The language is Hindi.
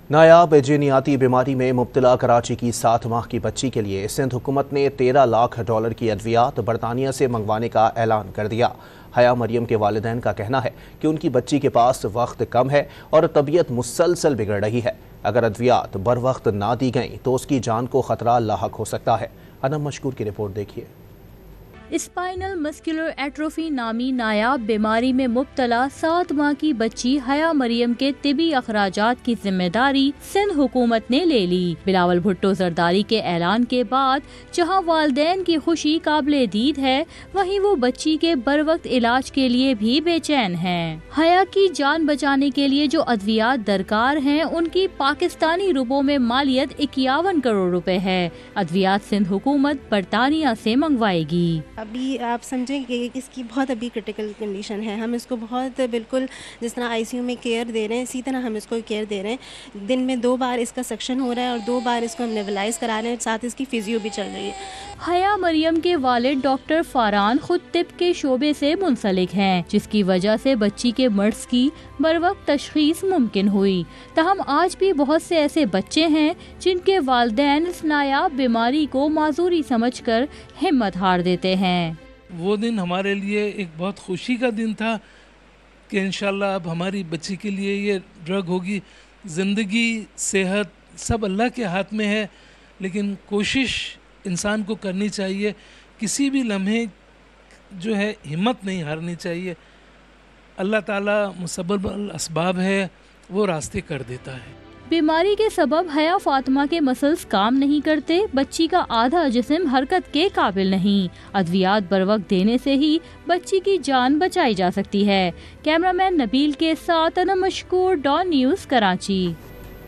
नायाब जीनियाती बीमारी में मुब्तला कराची की 7 माह की बच्ची के लिए सिंध हुकूमत ने $13 लाख की अद्वियात बरतानिया से मंगवाने का ऐलान कर दिया। हया मरियम के वालिदैन का कहना है कि उनकी बच्ची के पास वक्त कम है और तबीयत मुसलसल बिगड़ रही है। अगर अद्वियात बर वक्त ना दी गई तो उसकी जान को खतरा लाहक हो सकता है। अनम मशकूर की रिपोर्ट देखिए। स्पाइनल मस्कुलर एट्रोफी नामी नायाब बीमारी में मुब्तला 7 माह की बच्ची हया मरियम के तिबी अखराजात की जिम्मेदारी सिंध हुकूमत ने ले ली। बिलावल भुट्टो जरदारी के ऐलान के बाद जहां वालिदैन की खुशी काबिले दीद है, वहीं वो बच्ची के बर वक्त इलाज के लिए भी बेचैन हैं। हया की जान बचाने के लिए जो अद्वियात दरकार हैं, उनकी पाकिस्तानी रुपयों में मालियत 51 करोड़ रुपए है। अद्वियात सिंध हुकूमत बरतानिया से मंगवाएगी। अभी आप समझें कि इसकी बहुत अभी क्रिटिकल कंडीशन है। हम इसको बहुत बिल्कुल जिस तरह आईसीयू में केयर दे रहे हैं, इसी तरह हम इसको केयर दे रहे हैं। दिन में 2 बार इसका सक्शन हो रहा है और 2 बार इसको हम नेबुलाइज करा रहे हैं, साथ इसकी फिजियो भी चल रही है। हया मरियम के वालिद डॉक्टर फारान खुद तिब के शोबे से मुंसलिक हैं, जिसकी वजह से बच्ची के मर्ज की बर वक्त तशखीस मुमकिन हुई। तहम आज भी बहुत से ऐसे बच्चे हैं जिनके वालिदैन इस नायाब बीमारी को माजूरी समझकर हिम्मत हार देते हैं। वो दिन हमारे लिए एक बहुत खुशी का दिन था कि इंशाल्लाह अब हमारी बच्ची के लिए ये ड्रग होगी। ज़िंदगी, सेहत सब अल्लाह के हाथ में है, लेकिन कोशिश इंसान को करनी चाहिए। किसी भी लम्हे जो है हिम्मत नहीं हारनी चाहिए। अल्लाह ताला मुसब्बिबुल असबाब है, वो रास्ते कर देता है। बीमारी के सबब हया फातिमा के मसल्स काम नहीं करते, बच्ची का आधा जिस्म हरकत के काबिल नहीं। अद्वियात बर वक्त देने से ही बच्ची की जान बचाई जा सकती है। कैमरामैन नबील के साथ अनम मशकूर, डॉन न्यूज़, कराची।